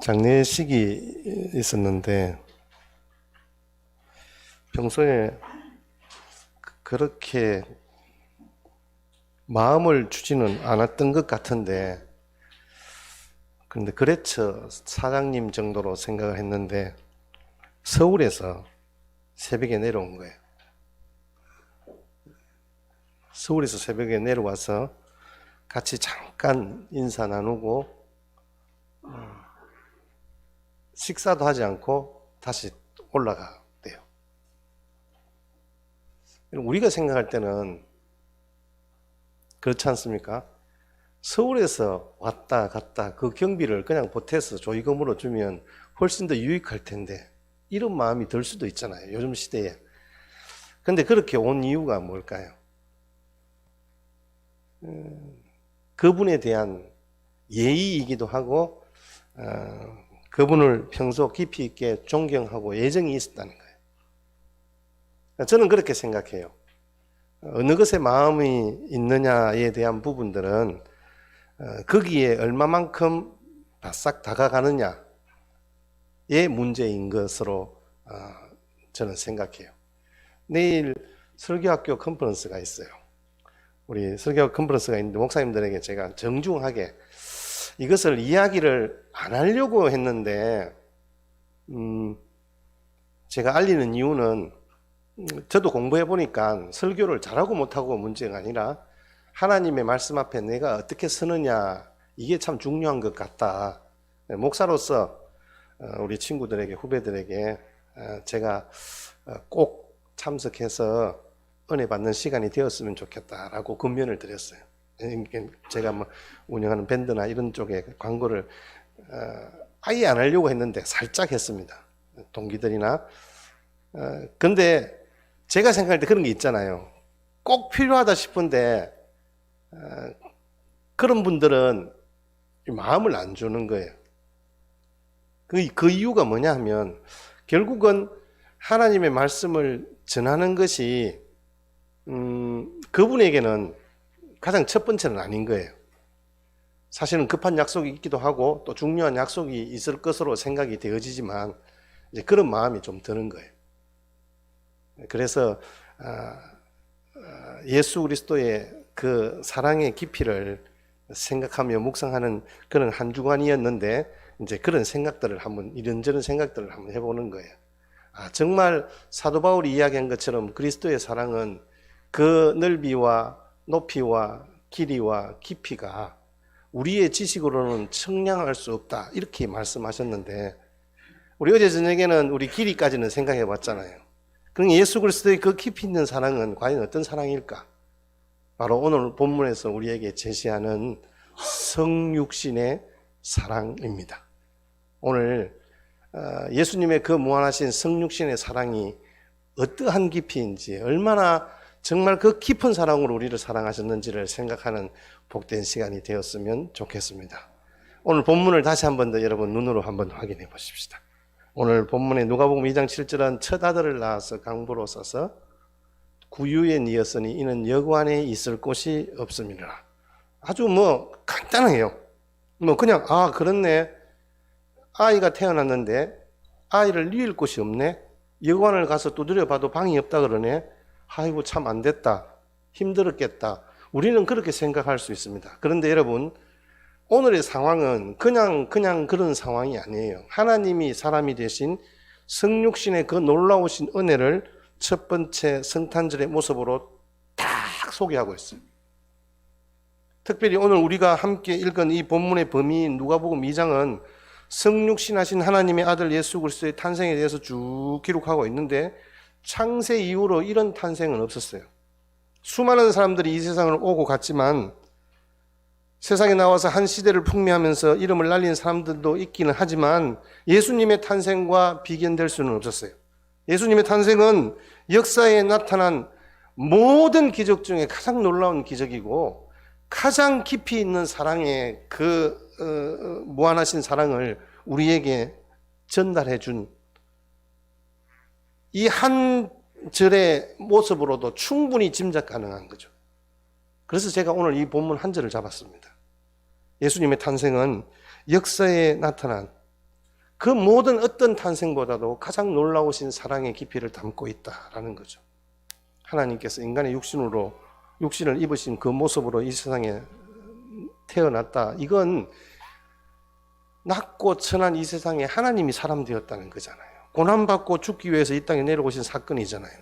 장례식이 있었는데 평소에 그렇게 마음을 주지는 않았던 것 같은데, 그런데 거래처 사장님 정도로 생각을 했는데 서울에서 새벽에 내려온 거예요. 서울에서 새벽에 내려와서 같이 잠깐 인사 나누고 식사도 하지 않고 다시 올라가대요. 우리가 생각할 때는 그렇지 않습니까? 서울에서 왔다 갔다 그 경비를 그냥 보태서 조이금으로 주면 훨씬 더 유익할 텐데 이런 마음이 들 수도 있잖아요, 요즘 시대에. 근데 그렇게 온 이유가 뭘까요? 그분에 대한 예의이기도 하고 그분을 평소 깊이 있게 존경하고 애정이 있었다는 거예요. 저는 그렇게 생각해요. 어느 것에 마음이 있느냐에 대한 부분들은 거기에 얼마만큼 바싹 다가가느냐의 문제인 것으로 저는 생각해요. 내일 설교학교 컨퍼런스가 있어요. 우리 설교 컨퍼런스가 있는데 목사님들에게 제가 정중하게 이것을 이야기를 안 하려고 했는데 제가 알리는 이유는 저도 공부해 보니까 설교를 잘하고 못하고 문제가 아니라 하나님의 말씀 앞에 내가 어떻게 서느냐, 이게 참 중요한 것 같다. 목사로서 우리 친구들에게, 후배들에게 제가 꼭 참석해서 은혜 받는 시간이 되었으면 좋겠다라고 권면을 드렸어요. 제가 뭐 운영하는 밴드나 이런 쪽에 광고를 아예 안 하려고 했는데 살짝 했습니다, 동기들이나. 근데 제가 생각할 때 그런 게 있잖아요. 꼭 필요하다 싶은데 그런 분들은 마음을 안 주는 거예요. 그 이유가 뭐냐 하면 결국은 하나님의 말씀을 전하는 것이 그분에게는 가장 첫 번째는 아닌 거예요. 사실은 급한 약속이 있기도 하고 또 중요한 약속이 있을 것으로 생각이 되어지지만 이제 그런 마음이 좀 드는 거예요. 그래서 예수 그리스도의 그 사랑의 깊이를 생각하며 묵상하는 그런 한 주간이었는데 이제 그런 생각들을 한번, 이런저런 생각들을 한번 해보는 거예요. 정말 사도 바울이 이야기한 것처럼 그리스도의 사랑은 그 넓이와 높이와 길이와 깊이가 우리의 지식으로는 측량할 수 없다, 이렇게 말씀하셨는데 우리 어제 저녁에는 우리 길이까지는 생각해 봤잖아요. 그러니 예수 그리스도의 그 깊이 있는 사랑은 과연 어떤 사랑일까? 바로 오늘 본문에서 우리에게 제시하는 성육신의 사랑입니다. 오늘 예수님의 그 무한하신 성육신의 사랑이 어떠한 깊이인지, 얼마나 정말 그 깊은 사랑으로 우리를 사랑하셨는지를 생각하는 복된 시간이 되었으면 좋겠습니다. 오늘 본문을 다시 한 번 더 여러분 눈으로 한번 확인해 보십시다. 오늘 본문에 누가복음 2장 7절은 첫 아들을 낳아서 강부로 써서 구유에 니었으니 이는 여관에 있을 곳이 없음이라. 아주 간단해요. 그냥 그렇네, 아이가 태어났는데 아이를 뉘을 곳이 없네, 여관을 가서 두드려 봐도 방이 없다 그러네, 아이고 참 안 됐다, 힘들었겠다. 우리는 그렇게 생각할 수 있습니다. 그런데 여러분, 오늘의 상황은 그냥 그런 상황이 아니에요. 하나님이 사람이 되신 성육신의 그 놀라우신 은혜를 첫 번째 성탄절의 모습으로 딱 소개하고 있어요. 특별히 오늘 우리가 함께 읽은 이 본문의 범위인 누가복음 2장은 성육신하신 하나님의 아들 예수 그리스도의 탄생에 대해서 쭉 기록하고 있는데 창세 이후로 이런 탄생은 없었어요. 수많은 사람들이 이 세상을 오고 갔지만 세상에 나와서 한 시대를 풍미하면서 이름을 날린 사람들도 있기는 하지만 예수님의 탄생과 비견될 수는 없었어요. 예수님의 탄생은 역사에 나타난 모든 기적 중에 가장 놀라운 기적이고 가장 깊이 있는 사랑의 그 무한하신 사랑을 우리에게 전달해 준 이 한 절의 모습으로도 충분히 짐작 가능한 거죠. 그래서 제가 오늘 이 본문 한 절을 잡았습니다. 예수님의 탄생은 역사에 나타난 그 모든 어떤 탄생보다도 가장 놀라우신 사랑의 깊이를 담고 있다라는 거죠. 하나님께서 인간의 육신을 입으신 그 모습으로 이 세상에 태어났다. 이건 낮고 천한 이 세상에 하나님이 사람 되었다는 거잖아요. 고난받고 죽기 위해서 이 땅에 내려오신 사건이잖아요.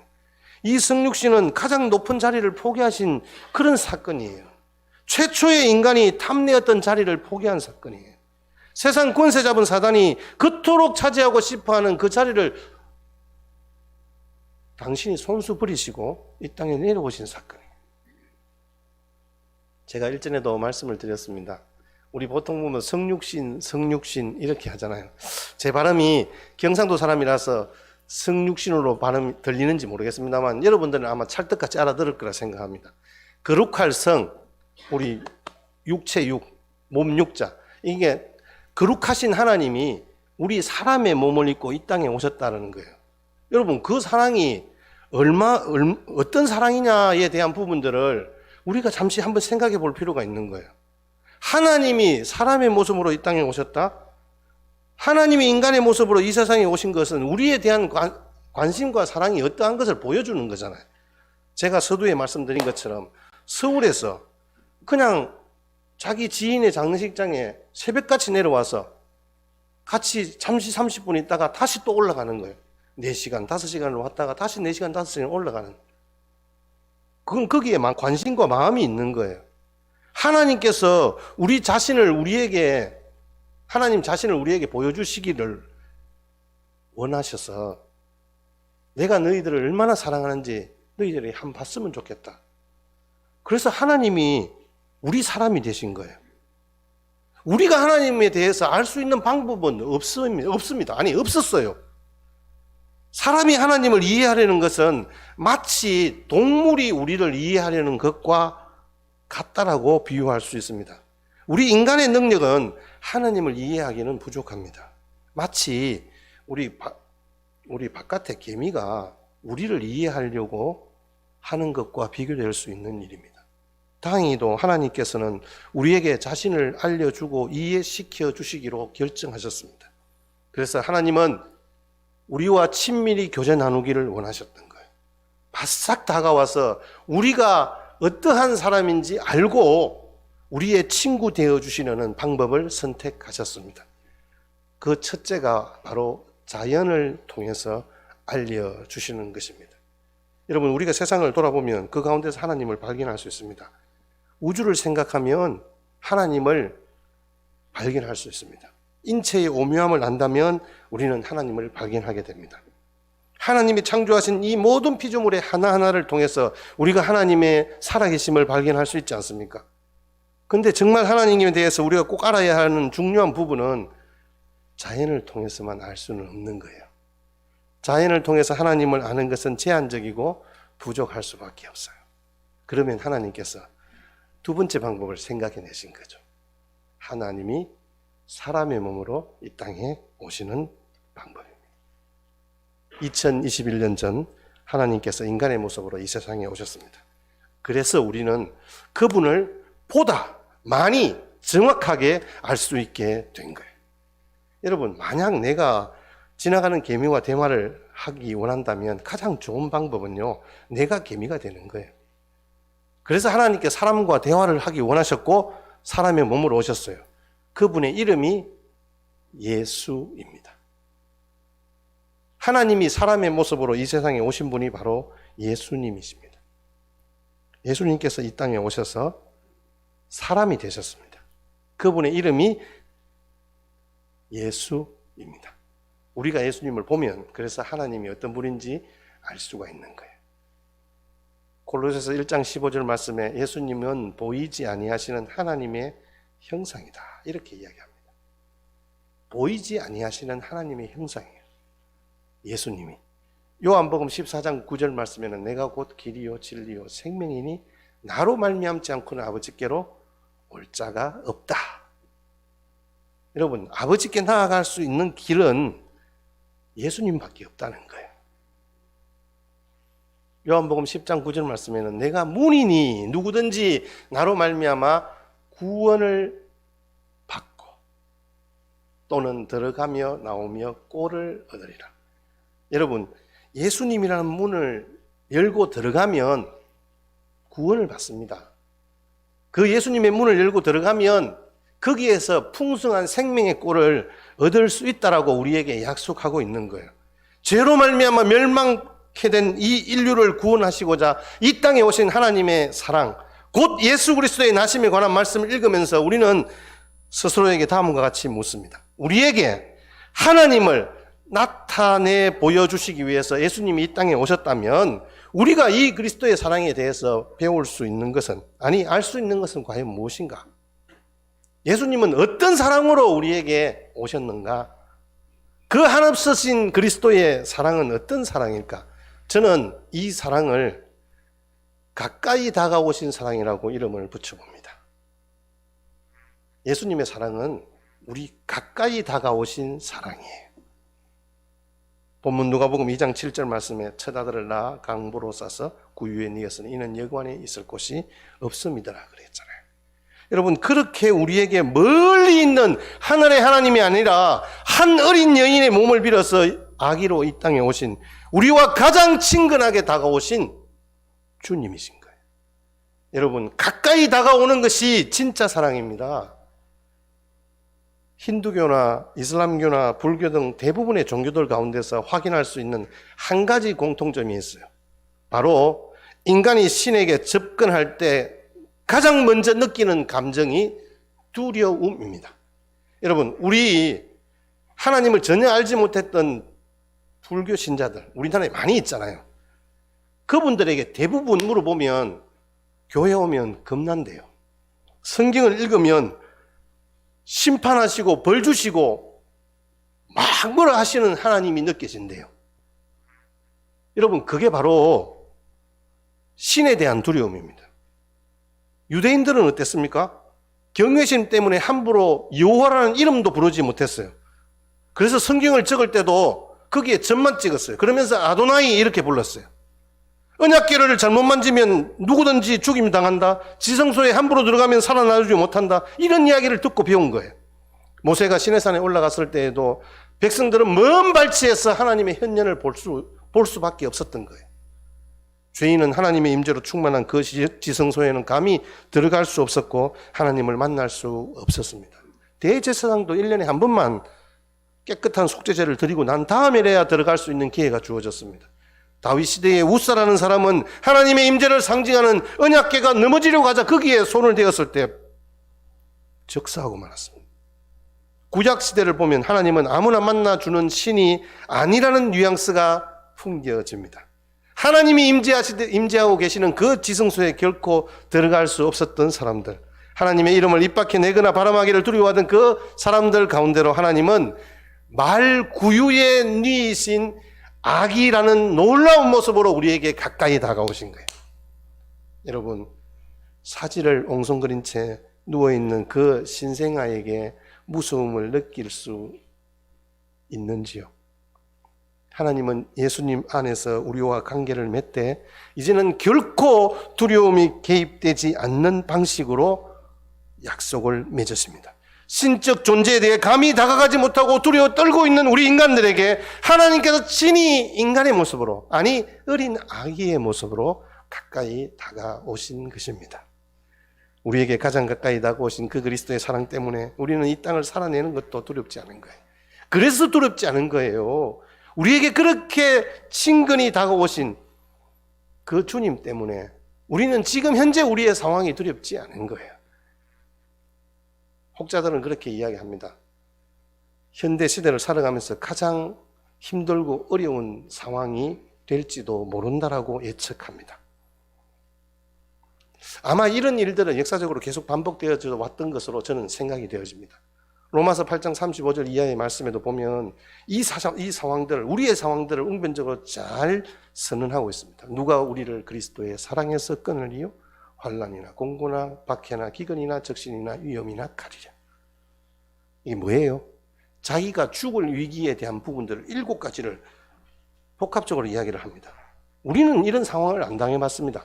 이 성육신은 가장 높은 자리를 포기하신 그런 사건이에요. 최초의 인간이 탐내었던 자리를 포기한 사건이에요. 세상 권세 잡은 사단이 그토록 차지하고 싶어하는 그 자리를 당신이 손수 버리시고 이 땅에 내려오신 사건이에요. 제가 일전에도 말씀을 드렸습니다. 우리 보통 보면 성육신 이렇게 하잖아요. 제 발음이 경상도 사람이라서 성육신으로 발음이 들리는지 모르겠습니다만 여러분들은 아마 찰떡같이 알아들을 거라 생각합니다. 거룩할 성, 우리 육체 몸 육자, 이게 거룩하신 하나님이 우리 사람의 몸을 입고 이 땅에 오셨다는 거예요. 여러분, 그 사랑이 어떤 사랑이냐에 대한 부분들을 우리가 잠시 한번 생각해 볼 필요가 있는 거예요. 하나님이 사람의 모습으로 이 땅에 오셨다? 하나님이 인간의 모습으로 이 세상에 오신 것은 우리에 대한 관심과 사랑이 어떠한 것을 보여주는 거잖아요. 제가 서두에 말씀드린 것처럼 서울에서 그냥 자기 지인의 장례식장에 새벽같이 내려와서 같이 잠시 30분 있다가 다시 또 올라가는 거예요. 4시간, 5시간을 왔다가 다시 4시간, 5시간 올라가는. 그건 거기에 관심과 마음이 있는 거예요. 하나님께서 하나님 자신을 우리에게 보여주시기를 원하셔서 내가 너희들을 얼마나 사랑하는지 너희들이 한번 봤으면 좋겠다. 그래서 하나님이 우리 사람이 되신 거예요. 우리가 하나님에 대해서 알 수 있는 방법은 없습니다. 아니, 없었어요. 사람이 하나님을 이해하려는 것은 마치 동물이 우리를 이해하려는 것과 같다라고 비유할 수 있습니다. 우리 인간의 능력은 하나님을 이해하기는 부족합니다. 마치 우리 바깥의 개미가 우리를 이해하려고 하는 것과 비교될 수 있는 일입니다. 다행히도 하나님께서는 우리에게 자신을 알려주고 이해시켜 주시기로 결정하셨습니다. 그래서 하나님은 우리와 친밀히 교제 나누기를 원하셨던 거예요. 바싹 다가와서 우리가 어떠한 사람인지 알고 우리의 친구 되어주시려는 방법을 선택하셨습니다. 그 첫째가 바로 자연을 통해서 알려주시는 것입니다. 여러분, 우리가 세상을 돌아보면 그 가운데서 하나님을 발견할 수 있습니다. 우주를 생각하면 하나님을 발견할 수 있습니다. 인체의 오묘함을 안다면 우리는 하나님을 발견하게 됩니다. 하나님이 창조하신 이 모든 피조물의 하나하나를 통해서 우리가 하나님의 살아계심을 발견할 수 있지 않습니까? 근데 정말 하나님에 대해서 우리가 꼭 알아야 하는 중요한 부분은 자연을 통해서만 알 수는 없는 거예요. 자연을 통해서 하나님을 아는 것은 제한적이고 부족할 수밖에 없어요. 그러면 하나님께서 두 번째 방법을 생각해 내신 거죠. 하나님이 사람의 몸으로 이 땅에 오시는 방법입니다. 2021년 전 하나님께서 인간의 모습으로 이 세상에 오셨습니다. 그래서 우리는 그분을 보다 많이 정확하게 알 수 있게 된 거예요. 여러분, 만약 내가 지나가는 개미와 대화를 하기 원한다면 가장 좋은 방법은요, 내가 개미가 되는 거예요. 그래서 하나님께 사람과 대화를 하기 원하셨고 사람의 몸으로 오셨어요. 그분의 이름이 예수입니다. 하나님이 사람의 모습으로 이 세상에 오신 분이 바로 예수님이십니다. 예수님께서 이 땅에 오셔서 사람이 되셨습니다. 그분의 이름이 예수입니다. 우리가 예수님을 보면 그래서 하나님이 어떤 분인지 알 수가 있는 거예요. 골로새서 1장 15절 말씀에 예수님은 보이지 아니하시는 하나님의 형상이다, 이렇게 이야기합니다. 보이지 아니하시는 하나님의 형상이에요, 예수님이. 요한복음 14장 9절 말씀에는 내가 곧 길이요 진리요 생명이니 나로 말미암지 않고는 아버지께로 올 자가 없다. 여러분, 아버지께 나아갈 수 있는 길은 예수님밖에 없다는 거예요. 요한복음 10장 9절 말씀에는 내가 문이니 누구든지 나로 말미암아 구원을 받고 또는 들어가며 나오며 꼴을 얻으리라. 여러분, 예수님이라는 문을 열고 들어가면 구원을 받습니다. 그 예수님의 문을 열고 들어가면 거기에서 풍성한 생명의 꼴을 얻을 수 있다라고 우리에게 약속하고 있는 거예요. 죄로 말미암아 멸망케 된 이 인류를 구원하시고자 이 땅에 오신 하나님의 사랑, 곧 예수 그리스도의 나심에 관한 말씀을 읽으면서 우리는 스스로에게 다음과 같이 묻습니다. 우리에게 하나님을 나타내 보여주시기 위해서 예수님이 이 땅에 오셨다면 우리가 이 그리스도의 사랑에 대해서 배울 수 있는 것은, 아니 알 수 있는 것은 과연 무엇인가? 예수님은 어떤 사랑으로 우리에게 오셨는가? 그 한없으신 그리스도의 사랑은 어떤 사랑일까? 저는 이 사랑을 가까이 다가오신 사랑이라고 이름을 붙여봅니다. 예수님의 사랑은 우리 가까이 다가오신 사랑이에요. 본문 누가복음 2장 7절 말씀에 첫 아들을 낳아 강보로 싸서 구유에 뉘었으니 이는 여관에 있을 곳이 없음이더라 그랬잖아요. 여러분, 그렇게 우리에게 멀리 있는 하늘의 하나님이 아니라 한 어린 여인의 몸을 빌어서 아기로 이 땅에 오신, 우리와 가장 친근하게 다가오신 주님이신 거예요. 여러분, 가까이 다가오는 것이 진짜 사랑입니다. 힌두교나 이슬람교나 불교 등 대부분의 종교들 가운데서 확인할 수 있는 한 가지 공통점이 있어요. 바로 인간이 신에게 접근할 때 가장 먼저 느끼는 감정이 두려움입니다. 여러분, 우리 하나님을 전혀 알지 못했던 불교 신자들, 우리나라에 많이 있잖아요. 그분들에게 대부분 물어보면 교회 오면 겁난대요. 성경을 읽으면 심판하시고 벌 주시고 막 뭐라 하시는 하나님이 느껴진대요. 여러분, 그게 바로 신에 대한 두려움입니다. 유대인들은 어땠습니까? 경외심 때문에 함부로 여호와라는 이름도 부르지 못했어요. 그래서 성경을 적을 때도 거기에 점만 찍었어요. 그러면서 아도나이 이렇게 불렀어요. 언약궤를 잘못 만지면 누구든지 죽임 당한다. 지성소에 함부로 들어가면 살아나지 못한다. 이런 이야기를 듣고 배운 거예요. 모세가 시내산에 올라갔을 때에도 백성들은 먼 발치에서 하나님의 현현을 볼 수밖에 없었던 거예요. 죄인은 하나님의 임재로 충만한 그 지성소에는 감히 들어갈 수 없었고 하나님을 만날 수 없었습니다. 대제사장도 1년에 한 번만 깨끗한 속죄제를 드리고 난 다음에야 들어갈 수 있는 기회가 주어졌습니다. 다윗 시대의 우사라는 사람은 하나님의 임재를 상징하는 언약궤가 넘어지려고 하자 거기에 손을 대었을 때 적사하고 말았습니다. 구약 시대를 보면 하나님은 아무나 만나주는 신이 아니라는 뉘앙스가 풍겨집니다. 하나님이 임재하고 계시는 그 지성소에 결코 들어갈 수 없었던 사람들, 하나님의 이름을 입 밖에 내거나 발음하기를 두려워하던 그 사람들 가운데로 하나님은 말 구유에 뉘이신 아기라는 놀라운 모습으로 우리에게 가까이 다가오신 거예요. 여러분, 사지를 엉성거린 채 누워있는 그 신생아에게 무서움을 느낄 수 있는지요? 하나님은 예수님 안에서 우리와 관계를 맺되 이제는 결코 두려움이 개입되지 않는 방식으로 약속을 맺었습니다. 신적 존재에 대해 감히 다가가지 못하고 두려워 떨고 있는 우리 인간들에게 하나님께서 친히 인간의 모습으로, 아니 어린 아기의 모습으로 가까이 다가오신 것입니다. 우리에게 가장 가까이 다가오신 그 그리스도의 사랑 때문에 우리는 이 땅을 살아내는 것도 두렵지 않은 거예요. 그래서 두렵지 않은 거예요. 우리에게 그렇게 친근히 다가오신 그 주님 때문에 우리는 지금 현재 우리의 상황이 두렵지 않은 거예요. 혹자들은 그렇게 이야기합니다. 현대 시대를 살아가면서 가장 힘들고 어려운 상황이 될지도 모른다라고 예측합니다. 아마 이런 일들은 역사적으로 계속 반복되어져 왔던 것으로 저는 생각이 되어집니다. 로마서 8장 35절 이하의 말씀에도 보면 이 상황들, 우리의 상황들을 웅변적으로 잘 선언하고 있습니다. 누가 우리를 그리스도의 사랑에서 끊으리요? 환난이나 공고나 박해나 기근이나 적신이나 위험이나 칼이랴. 이게 뭐예요? 자기가 죽을 위기에 대한 부분들을 7가지를 복합적으로 이야기를 합니다. 우리는 이런 상황을 안 당해봤습니다.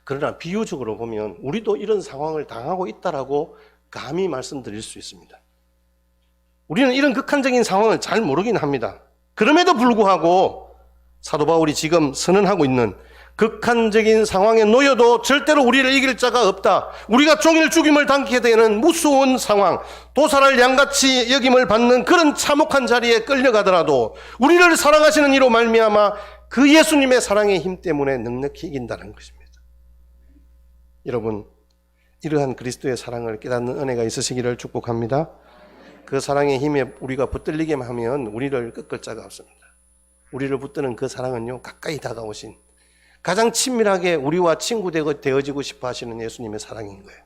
그러나 비유적으로 보면 우리도 이런 상황을 당하고 있다라고 감히 말씀드릴 수 있습니다. 우리는 이런 극한적인 상황을 잘 모르긴 합니다. 그럼에도 불구하고 사도 바울이 지금 선언하고 있는 극한적인 상황에 놓여도 절대로 우리를 이길 자가 없다. 우리가 종일 죽임을 당하게 되는 무서운 상황, 도살할 양같이 여김을 받는 그런 참혹한 자리에 끌려가더라도 우리를 사랑하시는 이로 말미암아 그 예수님의 사랑의 힘 때문에 넉넉히 이긴다는 것입니다. 여러분, 이러한 그리스도의 사랑을 깨닫는 은혜가 있으시기를 축복합니다. 그 사랑의 힘에 우리가 붙들리게만 하면 우리를 꺾을 자가 없습니다. 우리를 붙드는 그 사랑은요, 가까이 다가오신, 가장 친밀하게 우리와 친구 되어지고 싶어 하시는 예수님의 사랑인 거예요.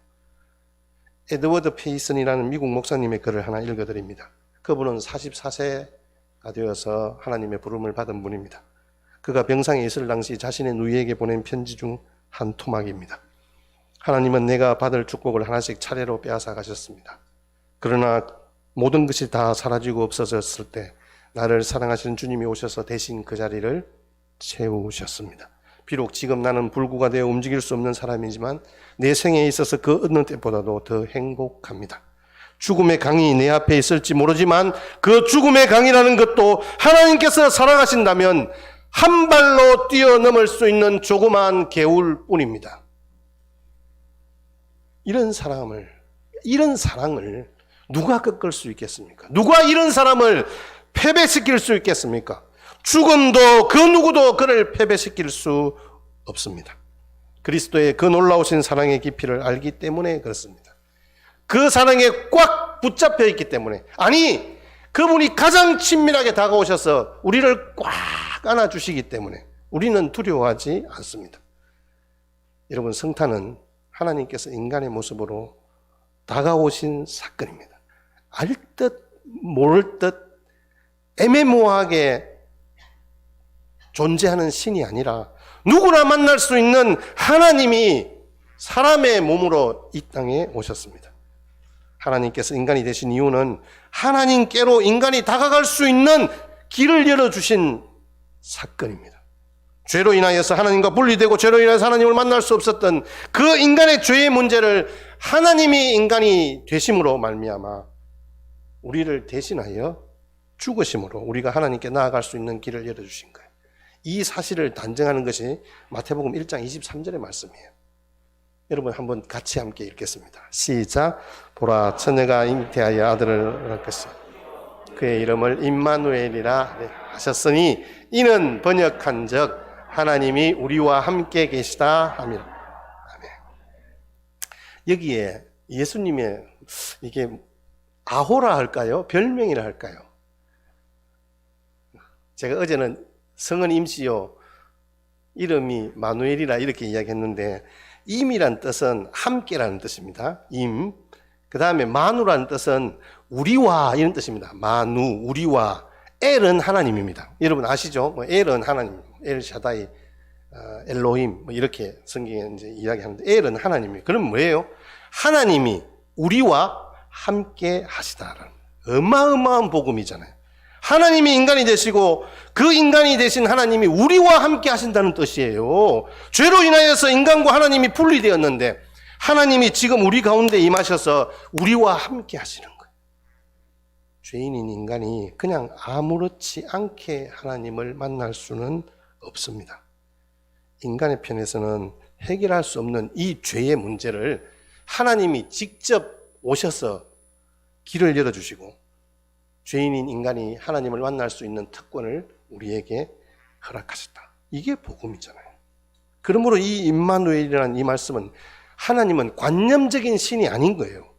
에드워드 페이슨이라는 미국 목사님의 글을 하나 읽어드립니다. 그분은 44세가 되어서 하나님의 부름을 받은 분입니다. 그가 병상에 있을 당시 자신의 누이에게 보낸 편지 중 한 토막입니다. 하나님은 내가 받을 축복을 하나씩 차례로 빼앗아 가셨습니다. 그러나 모든 것이 다 사라지고 없어졌을 때 나를 사랑하시는 주님이 오셔서 대신 그 자리를 채우셨습니다. 비록 지금 나는 불구가 되어 움직일 수 없는 사람이지만 내 생에 있어서 그 어느 때보다도 더 행복합니다. 죽음의 강이 내 앞에 있을지 모르지만 그 죽음의 강이라는 것도 하나님께서 사랑하신다면 한 발로 뛰어넘을 수 있는 조그마한 개울 뿐입니다. 이런 사랑을 누가 꺾을 수 있겠습니까? 누가 이런 사람을 패배시킬 수 있겠습니까? 죽음도 그 누구도 그를 패배시킬 수 없습니다. 그리스도의 그 놀라우신 사랑의 깊이를 알기 때문에 그렇습니다. 그 사랑에 꽉 붙잡혀 있기 때문에, 아니, 그분이 가장 친밀하게 다가오셔서 우리를 꽉 안아주시기 때문에 우리는 두려워하지 않습니다. 여러분, 성탄은 하나님께서 인간의 모습으로 다가오신 사건입니다. 알 듯 모를 듯 애매모호하게 존재하는 신이 아니라 누구나 만날 수 있는 하나님이 사람의 몸으로 이 땅에 오셨습니다. 하나님께서 인간이 되신 이유는 하나님께로 인간이 다가갈 수 있는 길을 열어주신 사건입니다. 죄로 인하여서 하나님과 분리되고 죄로 인하여서 하나님을 만날 수 없었던 그 인간의 죄의 문제를 하나님이 인간이 되심으로 말미암아 우리를 대신하여 죽으심으로 우리가 하나님께 나아갈 수 있는 길을 열어주신 거예요. 이 사실을 단정하는 것이 마태복음 1장 23절의 말씀이에요. 여러분 한번 같이 함께 읽겠습니다. 시작. 보라, 처녀가 잉태하여 아들을 낳을 것이요 그의 이름을 임마누엘이라 하셨으니 이는 번역한즉 하나님이 우리와 함께 계시다 하미라. 아멘. 여기에 예수님의 이게 아호라 할까요? 별명이라 할까요? 제가 어제는 성은 임시요 이름이 마누엘이라 이렇게 이야기했는데, 임이란 뜻은 함께라는 뜻입니다. 임. 그 다음에 마누라는 뜻은 우리와 이런 뜻입니다. 마누, 우리와. 엘은 하나님입니다. 여러분 아시죠? 엘은 하나님, 엘샤다이, 엘로힘 이렇게 성경에 이제 이야기하는데 엘은 하나님이에요. 그럼 뭐예요? 하나님이 우리와 함께 하시다라는 어마어마한 복음이잖아요. 하나님이 인간이 되시고 그 인간이 되신 하나님이 우리와 함께 하신다는 뜻이에요. 죄로 인하여서 인간과 하나님이 분리되었는데 하나님이 지금 우리 가운데 임하셔서 우리와 함께 하시는 거예요. 죄인인 인간이 그냥 아무렇지 않게 하나님을 만날 수는 없습니다. 인간의 편에서는 해결할 수 없는 이 죄의 문제를 하나님이 직접 오셔서 길을 열어주시고 죄인인 인간이 하나님을 만날 수 있는 특권을 우리에게 허락하셨다. 이게 복음이잖아요. 그러므로 이 임마누엘이라는 이 말씀은 하나님은 관념적인 신이 아닌 거예요.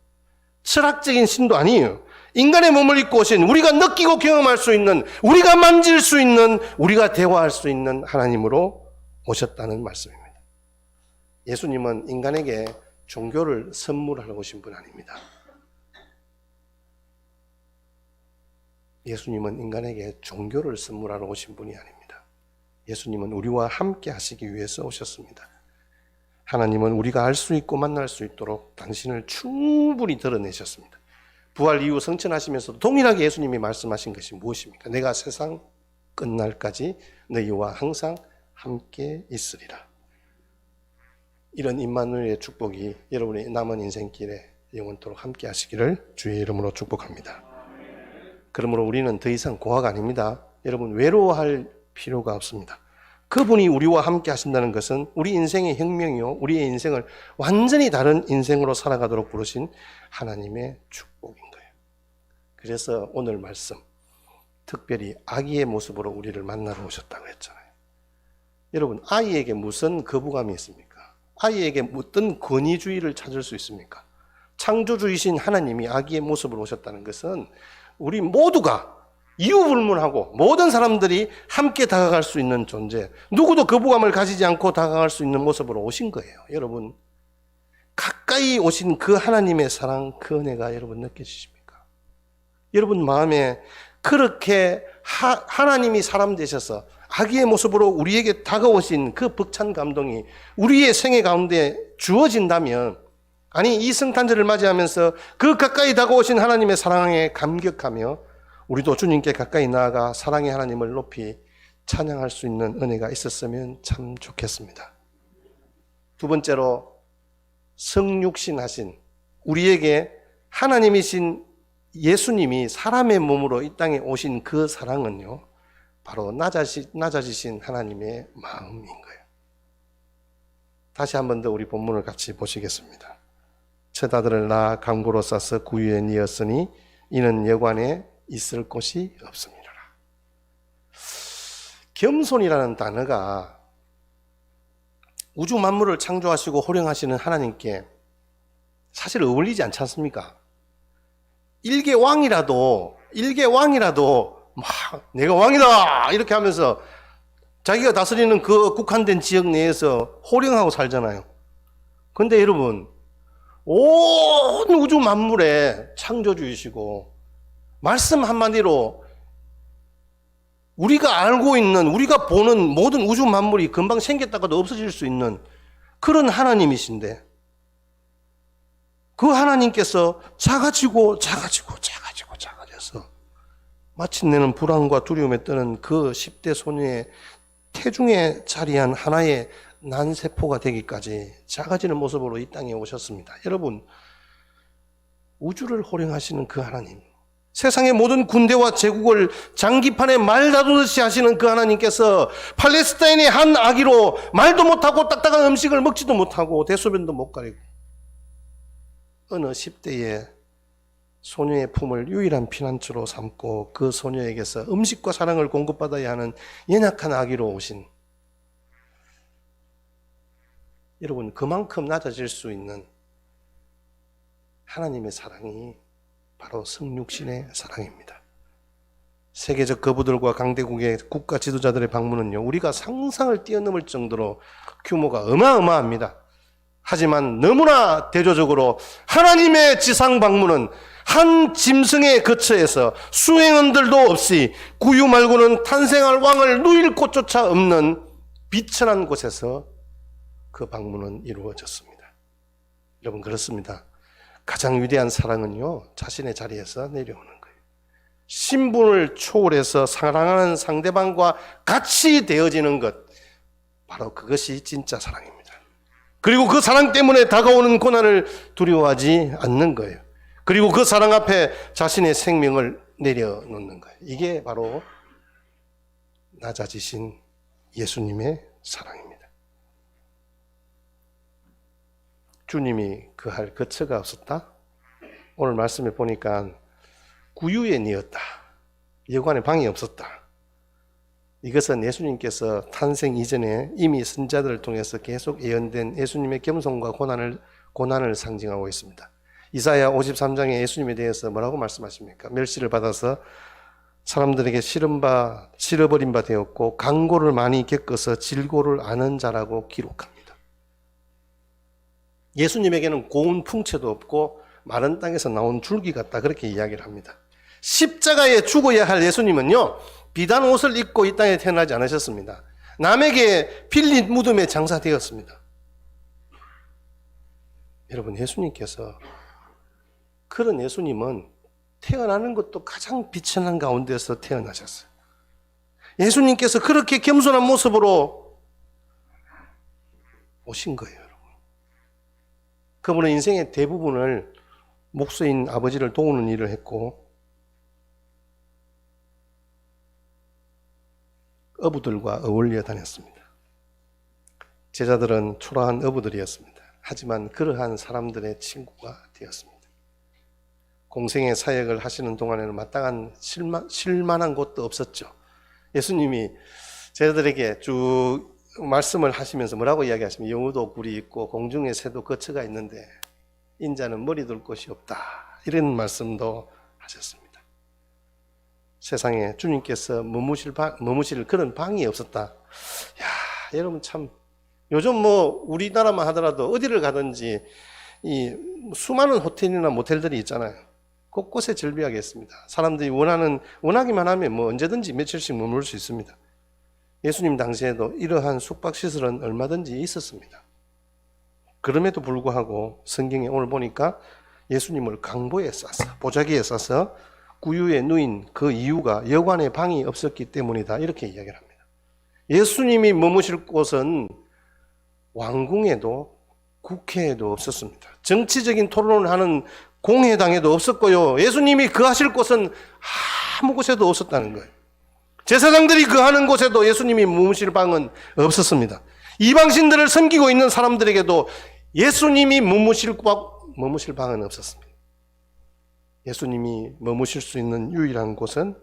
철학적인 신도 아니에요. 인간의 몸을 입고 오신, 우리가 느끼고 경험할 수 있는, 우리가 만질 수 있는, 우리가 대화할 수 있는 하나님으로 오셨다는 말씀입니다. 예수님은 인간에게 종교를 선물하러 오신 분 아닙니다. 예수님은 인간에게 종교를 선물하러 오신 분이 아닙니다. 예수님은 우리와 함께 하시기 위해서 오셨습니다. 하나님은 우리가 알 수 있고 만날 수 있도록 당신을 충분히 드러내셨습니다. 부활 이후 성천하시면서도 동일하게 예수님이 말씀하신 것이 무엇입니까? 내가 세상 끝날까지 너희와 항상 함께 있으리라. 이런 임마누엘의 축복이 여러분의 남은 인생길에 영원토록 함께 하시기를 주의 이름으로 축복합니다. 그러므로 우리는 더 이상 고아가 아닙니다. 여러분, 외로워할 필요가 없습니다. 그분이 우리와 함께 하신다는 것은 우리 인생의 혁명이요, 우리의 인생을 완전히 다른 인생으로 살아가도록 부르신 하나님의 축복인 거예요. 그래서 오늘 말씀, 특별히 아기의 모습으로 우리를 만나러 오셨다고 했잖아요. 여러분, 아이에게 무슨 거부감이 있습니까? 아이에게 어떤 권위주의를 찾을 수 있습니까? 창조주이신 하나님이 아기의 모습으로 오셨다는 것은 우리 모두가 이유불문하고 모든 사람들이 함께 다가갈 수 있는 존재, 누구도 거부감을 가지지 않고 다가갈 수 있는 모습으로 오신 거예요. 여러분, 가까이 오신 그 하나님의 사랑, 그 은혜가 여러분 느껴지십니까? 여러분 마음에 그렇게 하나님이 사람 되셔서 아기의 모습으로 우리에게 다가오신 그 벅찬 감동이 우리의 생애 가운데 주어진다면, 아니 이 성탄절을 맞이하면서 그 가까이 다가오신 하나님의 사랑에 감격하며 우리도 주님께 가까이 나아가 사랑의 하나님을 높이 찬양할 수 있는 은혜가 있었으면 참 좋겠습니다. 두 번째로, 성육신 하신 우리에게 하나님이신 예수님이 사람의 몸으로 이 땅에 오신 그 사랑은요, 바로 낮아지신 하나님의 마음인 거예요. 다시 한 번 더 우리 본문을 같이 보시겠습니다. 첫 아들을 낳아 강고로 싸서 구유에 뉘었으니 이는 여관에 있을 곳이 없음이라. 겸손이라는 단어가 우주 만물을 창조하시고 호령하시는 하나님께 사실 어울리지 않지 않습니까? 일개 왕이라도 막 내가 왕이다 이렇게 하면서 자기가 다스리는 그 국한된 지역 내에서 호령하고 살잖아요. 그런데 여러분, 온 우주 만물의 창조주이시고 말씀 한마디로 우리가 알고 있는, 우리가 보는 모든 우주 만물이 금방 생겼다가도 없어질 수 있는 그런 하나님이신데, 그 하나님께서 작아져서 마침내는 불안과 두려움에 떠는 그 10대 소녀의 태중에 자리한 하나의 난세포가 되기까지 작아지는 모습으로 이 땅에 오셨습니다. 여러분, 우주를 호령하시는 그 하나님, 세상의 모든 군대와 제국을 장기판에 말 다루듯이 하시는 그 하나님께서 팔레스타인의 한 아기로 말도 못하고 딱딱한 음식을 먹지도 못하고 대소변도 못 가리고 어느 10대의 소녀의 품을 유일한 피난처로 삼고 그 소녀에게서 음식과 사랑을 공급받아야 하는 연약한 아기로 오신, 여러분, 그만큼 낮아질 수 있는 하나님의 사랑이 바로 성육신의 사랑입니다. 세계적 거부들과 강대국의 국가 지도자들의 방문은요, 우리가 상상을 뛰어넘을 정도로 규모가 어마어마합니다. 하지만 너무나 대조적으로 하나님의 지상 방문은 한 짐승의 거처에서 수행원들도 없이 구유 말고는 탄생할 왕을 누일 곳조차 없는 비천한 곳에서 그 방문은 이루어졌습니다. 여러분, 그렇습니다. 가장 위대한 사랑은요, 자신의 자리에서 내려오는 거예요. 신분을 초월해서 사랑하는 상대방과 같이 되어지는 것, 바로 그것이 진짜 사랑입니다. 그리고 그 사랑 때문에 다가오는 고난을 두려워하지 않는 거예요. 그리고 그 사랑 앞에 자신의 생명을 내려놓는 거예요. 이게 바로 낮아지신 예수님의 사랑입니다. 주님이 그할 거처가 없었다? 오늘 말씀에 보니까 구유에 뉘었다. 여관에 방이 없었다. 이것은 예수님께서 탄생 이전에 이미 선자들을 통해서 계속 예언된 예수님의 겸손과 고난을 상징하고 있습니다. 이사야 53장에 예수님에 대해서 뭐라고 말씀하십니까? 멸시를 받아서 사람들에게 실어버린 바 되었고 강고를 많이 겪어서 질고를 아는 자라고 기록합니다. 예수님에게는 고운 풍채도 없고 마른 땅에서 나온 줄기 같다, 그렇게 이야기를 합니다. 십자가에 죽어야 할 예수님은요, 비단 옷을 입고 이 땅에 태어나지 않으셨습니다. 남에게 빌린 무덤에 장사되었습니다. 여러분, 예수님께서, 그런 예수님은 태어나는 것도 가장 비천한 가운데서 태어나셨어요. 예수님께서 그렇게 겸손한 모습으로 오신 거예요, 여러분. 그분은 인생의 대부분을 목수인 아버지를 도우는 일을 했고, 어부들과 어울려 다녔습니다. 제자들은 초라한 어부들이었습니다. 하지만 그러한 사람들의 친구가 되었습니다. 공생의 사역을 하시는 동안에는 마땅한 쉴만한 곳도 없었죠. 예수님이 제자들에게 쭉 말씀을 하시면서 뭐라고 이야기하시면 영우도 굴이 있고 공중의 새도 거처가 있는데 인자는 머리 둘 곳이 없다, 이런 말씀도 하셨습니다. 세상에 주님께서 머무실 그런 방이 없었다. 야, 여러분 참 요즘 우리나라만 하더라도 어디를 가든지 이 수많은 호텔이나 모텔들이 있잖아요. 곳곳에 즐비하게 있습니다. 사람들이 원하기만 하면 언제든지 며칠씩 머물 수 있습니다. 예수님 당시에도 이러한 숙박시설은 얼마든지 있었습니다. 그럼에도 불구하고 성경에 오늘 보니까 예수님을 강보에 싸서, 보자기에 싸서 구유에 누인 그 이유가 여관에 방이 없었기 때문이다, 이렇게 이야기를 합니다. 예수님이 머무실 곳은 왕궁에도 국회에도 없었습니다. 정치적인 토론을 하는 공회당에도 없었고요. 예수님이 거하실 곳은 아무 곳에도 없었다는 거예요. 제사장들이 거하는 곳에도 예수님이 머무실 방은 없었습니다. 이방신들을 섬기고 있는 사람들에게도 예수님이 머무실 방은 없었습니다. 예수님이 머무실 수 있는 유일한 곳은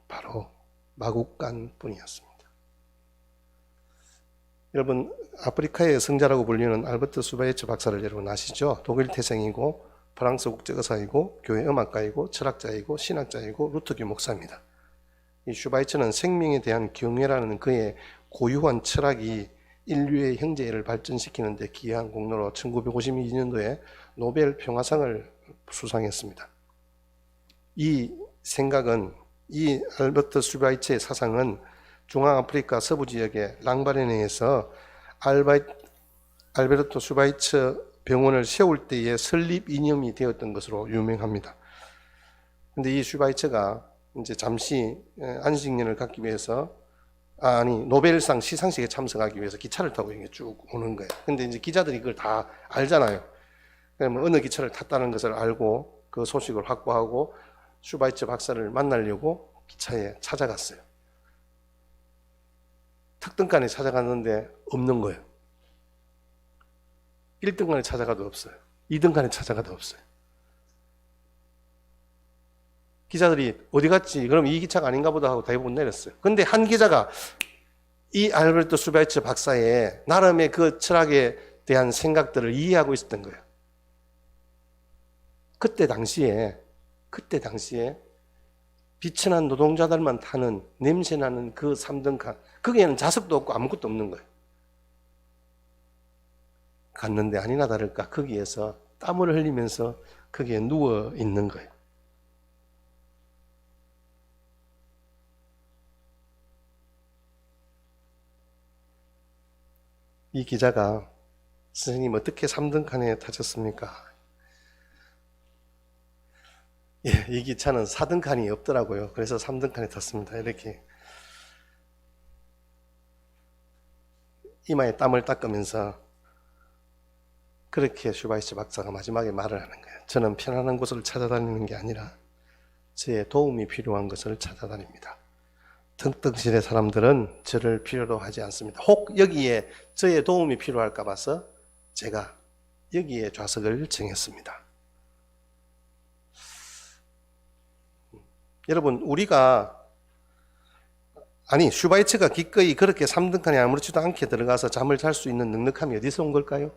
바로 마국간 뿐이었습니다. 여러분, 아프리카의 성자라고 불리는 알버트 슈바이처 박사를 여러분 아시죠? 독일 태생이고 프랑스 국제의사이고 교회 음악가이고 철학자이고 신학자이고 루터교 목사입니다. 이 슈바이처는 생명에 대한 경외라는 그의 고유한 철학이 인류의 형제를 발전시키는 데 기여한 공로로 1952년도에 노벨 평화상을 수상했습니다. 이 생각은, 이 알버트 슈바이처의 사상은 중앙아프리카 서부 지역의 랑바레네에서 알베르토 슈바이처 병원을 세울 때의 설립 이념이 되었던 것으로 유명합니다. 그런데 이 슈바이처가 이제 잠시 안식년을 갖기 위해서 노벨상 시상식에 참석하기 위해서 기차를 타고 이렇게 쭉 오는 거예요. 근데 이제 기자들이 그걸 다 알잖아요. 그러면 어느 기차를 탔다는 것을 알고 그 소식을 확보하고 슈바이처 박사를 만나려고 기차에 찾아갔어요. 특등간에 찾아갔는데 없는 거예요. 1등간에 찾아가도 없어요. 2등간에 찾아가도 없어요. 기자들이 어디 갔지? 그럼 이 기차가 아닌가 보다 하고 대부분 내렸어요. 근데 한 기자가 이 알베르토 슈바이처 박사의 나름의 그 철학에 대한 생각들을 이해하고 있었던 거예요. 그때 당시에 비천한 노동자들만 타는 냄새나는 그 3등칸, 거기에는 좌석도 없고 아무것도 없는 거예요. 갔는데 아니나 다를까 거기에서 땀을 흘리면서 거기에 누워 있는 거예요. 이 기자가 선생님 어떻게 3등칸에 타셨습니까? 예, 이 기차는 4등칸이 없더라고요. 그래서 3등칸에 탔습니다. 이렇게 이마에 땀을 닦으면서 그렇게 슈바이처 박사가 마지막에 말을 하는 거예요. 저는 편안한 곳을 찾아다니는 게 아니라 저의 도움이 필요한 것을 찾아다닙니다. 등등실의 사람들은 저를 필요로 하지 않습니다. 혹 여기에 저의 도움이 필요할까 봐서 제가 여기에 좌석을 정했습니다. 여러분, 슈바이처가 기꺼이 그렇게 3등칸에 아무렇지도 않게 들어가서 잠을 잘 수 있는 넉넉함이 어디서 온 걸까요?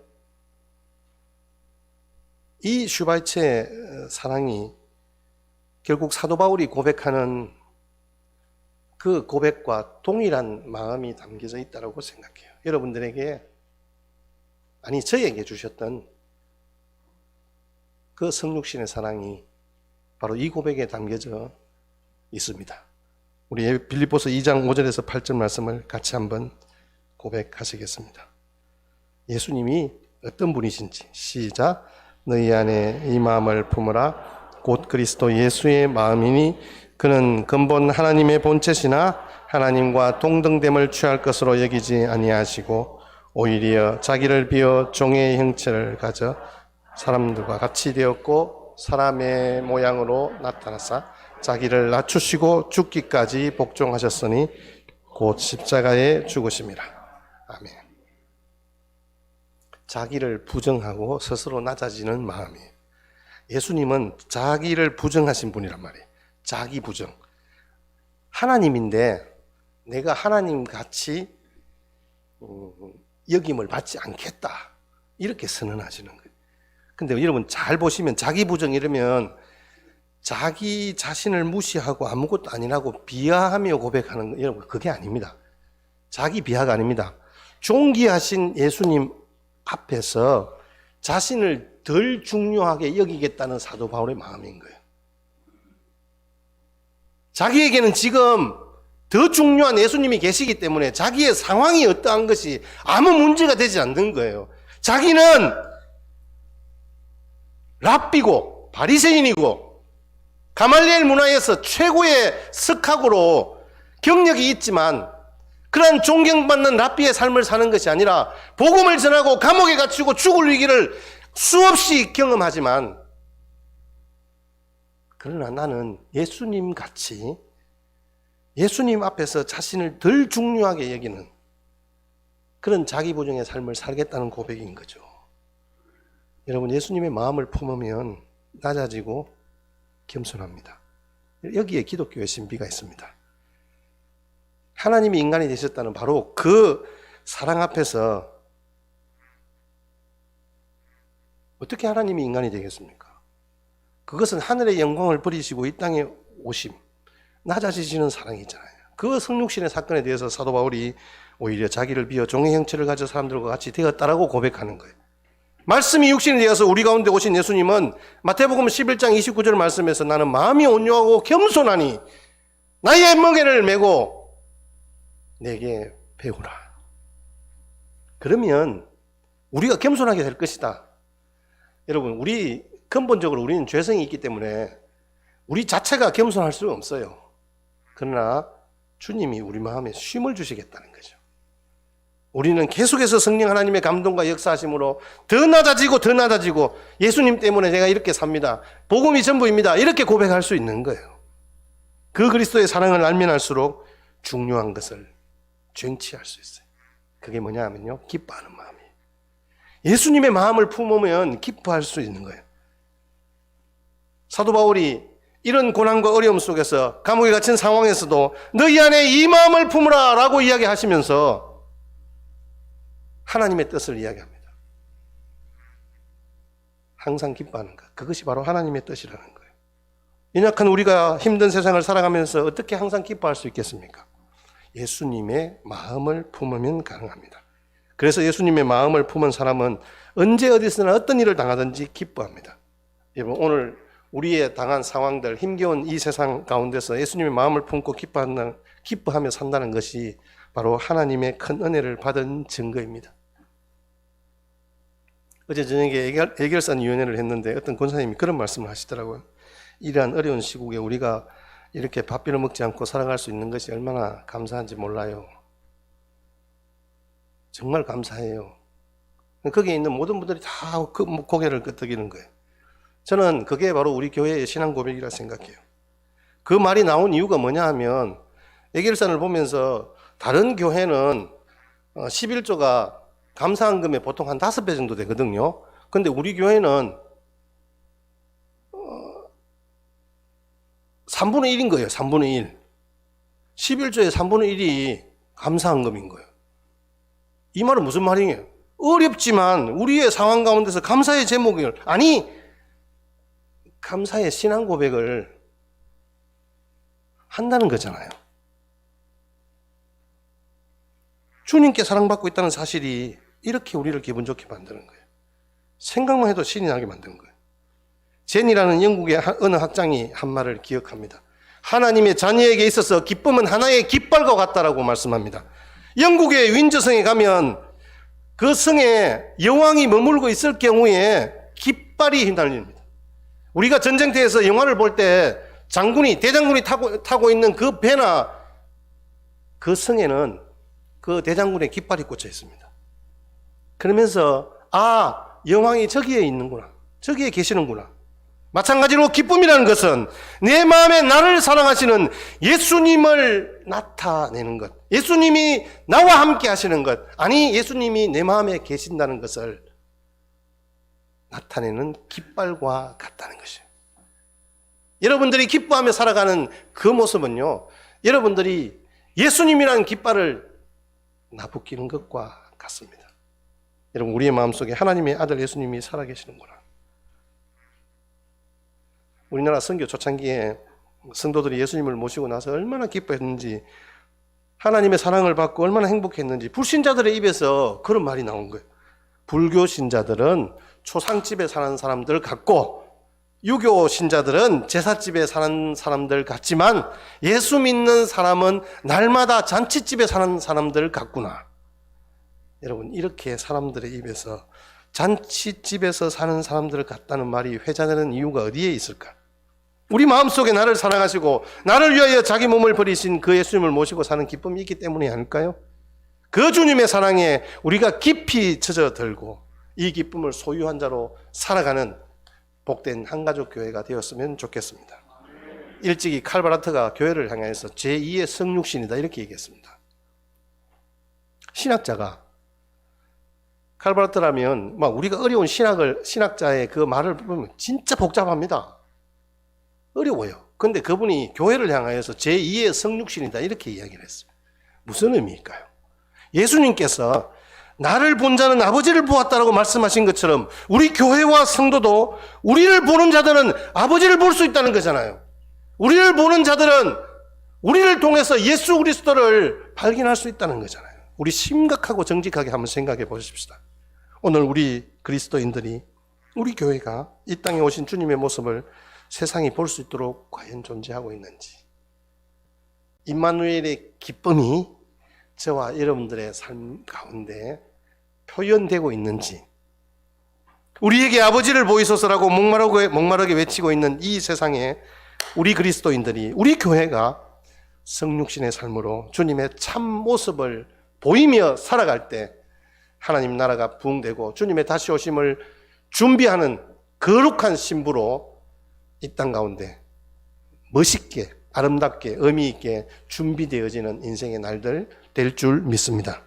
이 슈바이처의 사랑이 결국 사도 바울이 고백하는 그 고백과 동일한 마음이 담겨져 있다고 생각해요. 여러분들에게, 저에게 주셨던 그 성육신의 사랑이 바로 이 고백에 담겨져 있습니다. 우리 빌립보서 2장 5절에서 8절 말씀을 같이 한번 고백하시겠습니다. 예수님이 어떤 분이신지 시작. 너희 안에 이 마음을 품으라. 곧 그리스도 예수의 마음이니 그는 근본 하나님의 본체시나 하나님과 동등됨을 취할 것으로 여기지 아니하시고 오히려 자기를 비워 종의 형체를 가져 사람들과 같이 되었고 사람의 모양으로 나타나사 자기를 낮추시고 죽기까지 복종하셨으니 곧 십자가에 죽으심이라. 아멘. 자기를 부정하고 스스로 낮아지는 마음이에요. 예수님은 자기를 부정하신 분이란 말이에요. 자기 부정. 하나님인데 내가 하나님 같이 여김을 받지 않겠다, 이렇게 선언하시는 거예요. 근데 여러분 잘 보시면 자기 부정 이러면 자기 자신을 무시하고 아무것도 아니라고 비하하며 고백하는 거, 여러분 그게 아닙니다. 자기 비하가 아닙니다. 존귀하신 예수님 앞에서 자신을 덜 중요하게 여기겠다는 사도 바울의 마음인 거예요. 자기에게는 지금 더 중요한 예수님이 계시기 때문에 자기의 상황이 어떠한 것이 아무 문제가 되지 않는 거예요. 자기는 랍비고 바리새인이고 가말리엘 문화에서 최고의 석학으로 경력이 있지만 그런 존경받는 랍비의 삶을 사는 것이 아니라 복음을 전하고 감옥에 갇히고 죽을 위기를 수없이 경험하지만, 그러나 나는 예수님 같이 예수님 앞에서 자신을 덜 중요하게 여기는 그런 자기 부정의 삶을 살겠다는 고백인 거죠. 여러분, 예수님의 마음을 품으면 낮아지고 겸손합니다. 여기에 기독교의 신비가 있습니다. 하나님이 인간이 되셨다는 바로 그 사랑 앞에서 어떻게 하나님이 인간이 되겠습니까? 그것은 하늘의 영광을 버리시고 이 땅에 오심, 낮아지시는 사랑이 있잖아요. 그 성육신의 사건에 대해서 사도 바울이 오히려 자기를 비워 종의 형체를 가져 사람들과 같이 되었다라고 고백하는 거예요. 말씀이 육신이 되어서 우리 가운데 오신 예수님은 마태복음 11장 29절 말씀에서 나는 마음이 온유하고 겸손하니 나의 멍에를 메고 내게 배우라. 그러면 우리가 겸손하게 될 것이다. 여러분, 근본적으로 우리는 죄성이 있기 때문에 우리 자체가 겸손할 수는 없어요. 그러나 주님이 우리 마음에 쉼을 주시겠다는 거죠. 우리는 계속해서 성령 하나님의 감동과 역사하심으로 더 낮아지고 예수님 때문에 제가 이렇게 삽니다, 복음이 전부입니다, 이렇게 고백할 수 있는 거예요. 그 그리스도의 사랑을 알면 알수록 중요한 것을 쟁취할 수 있어요. 그게 뭐냐 하면요, 기뻐하는 마음이에요. 예수님의 마음을 품으면 기뻐할 수 있는 거예요. 사도 바울이 이런 고난과 어려움 속에서 감옥에 갇힌 상황에서도 너희 안에 이 마음을 품으라 라고 이야기하시면서 하나님의 뜻을 이야기합니다. 항상 기뻐하는 것, 그것이 바로 하나님의 뜻이라는 거예요. 연약한 우리가 힘든 세상을 살아가면서 어떻게 항상 기뻐할 수 있겠습니까? 예수님의 마음을 품으면 가능합니다. 그래서 예수님의 마음을 품은 사람은 언제 어디서나 어떤 일을 당하든지 기뻐합니다. 여러분, 오늘 우리의 당한 상황들, 힘겨운 이 세상 가운데서 예수님의 마음을 품고 기뻐하며 산다는 것이 바로 하나님의 큰 은혜를 받은 증거입니다. 어제 저녁에 애결산위원회를 했는데 어떤 권사님이 그런 말씀을 하시더라고요. 이러한 어려운 시국에 우리가 이렇게 밥비를 먹지 않고 살아갈 수 있는 것이 얼마나 감사한지 몰라요. 정말 감사해요. 거기에 있는 모든 분들이 다 고개를 끄덕이는 거예요. 저는 그게 바로 우리 교회의 신앙 고백이라 생각해요. 그 말이 나온 이유가 뭐냐 하면, 애결산을 보면서 다른 교회는 11조가 감사한금에 보통 한 5배 정도 되거든요. 근데 우리 교회는 3분의 1인 거예요. 3분의 1. 11조의 3분의 1이 감사한금인 거예요. 이 말은 무슨 말이에요? 어렵지만 우리의 상황 가운데서 감사의 제목을, 감사의 신앙 고백을 한다는 거잖아요. 주님께 사랑받고 있다는 사실이 이렇게 우리를 기분 좋게 만드는 거예요. 생각만 해도 신이 나게 만드는 거예요. 젠이라는 영국의 어느 학장이 한 말을 기억합니다. 하나님의 자녀에게 있어서 기쁨은 하나의 깃발과 같다라고 말씀합니다. 영국의 윈저성에 가면 그 성에 여왕이 머물고 있을 경우에 깃발이 휘날립니다. 우리가 전쟁터에서 영화를 볼 때 대장군이 타고 있는 그 배나 그 성에는 그 대장군의 깃발이 꽂혀 있습니다. 그러면서 여왕이 저기에 있는구나, 저기에 계시는구나, 마찬가지로 기쁨이라는 것은 내 마음에 나를 사랑하시는 예수님을 나타내는 것, 예수님이 나와 함께 하시는 것, 아니 예수님이 내 마음에 계신다는 것을 나타내는 깃발과 같다는 것이에요. 여러분들이 기뻐하며 살아가는 그 모습은요, 여러분들이 예수님이라는 깃발을 나부끼는 것과 같습니다. 여러분, 우리의 마음속에 하나님의 아들 예수님이 살아계시는구나. 우리나라 선교 초창기에 성도들이 예수님을 모시고 나서 얼마나 기뻐했는지, 하나님의 사랑을 받고 얼마나 행복했는지 불신자들의 입에서 그런 말이 나온 거예요. 불교 신자들은 초상집에 사는 사람들 같고 유교 신자들은 제사집에 사는 사람들 같지만 예수 믿는 사람은 날마다 잔치집에 사는 사람들 같구나. 여러분, 이렇게 사람들의 입에서 잔치집에서 사는 사람들 같다는 말이 회자되는 이유가 어디에 있을까? 우리 마음속에 나를 사랑하시고 나를 위하여 자기 몸을 버리신 그 예수님을 모시고 사는 기쁨이 있기 때문이 아닐까요? 그 주님의 사랑에 우리가 깊이 젖어들고 이 기쁨을 소유한 자로 살아가는 복된 한가족 교회가 되었으면 좋겠습니다. 일찍이 칼바라트가 교회를 향해서 제2의 성육신이다 이렇게 얘기했습니다. 신학자가 칼바라트라면 막 우리가 어려운 신학자의 그 말을 보면 진짜 복잡합니다. 어려워요. 근데 그분이 교회를 향하여서 제2의 성육신이다 이렇게 이야기를 했어요. 무슨 의미일까요? 예수님께서 나를 본 자는 아버지를 보았다라고 말씀하신 것처럼 우리 교회와 성도도 우리를 보는 자들은 아버지를 볼 수 있다는 거잖아요. 우리를 보는 자들은 우리를 통해서 예수 그리스도를 발견할 수 있다는 거잖아요. 우리 심각하고 정직하게 한번 생각해 보십시다. 오늘 우리 그리스도인들이, 우리 교회가 이 땅에 오신 주님의 모습을 세상이 볼 수 있도록 과연 존재하고 있는지, 임마누엘의 기쁨이 저와 여러분들의 삶 가운데 표현되고 있는지, 우리에게 아버지를 보이소서라고 목마르게 외치고 있는 이 세상에 우리 그리스도인들이, 우리 교회가 성육신의 삶으로 주님의 참 모습을 보이며 살아갈 때 하나님 나라가 부흥되고 주님의 다시 오심을 준비하는 거룩한 신부로 이 땅 가운데 멋있게, 아름답게, 의미 있게 준비되어지는 인생의 날들 될 줄 믿습니다.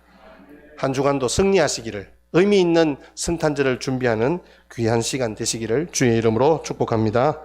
한 주간도 승리하시기를, 의미 있는 성탄절을 준비하는 귀한 시간 되시기를 주의 이름으로 축복합니다.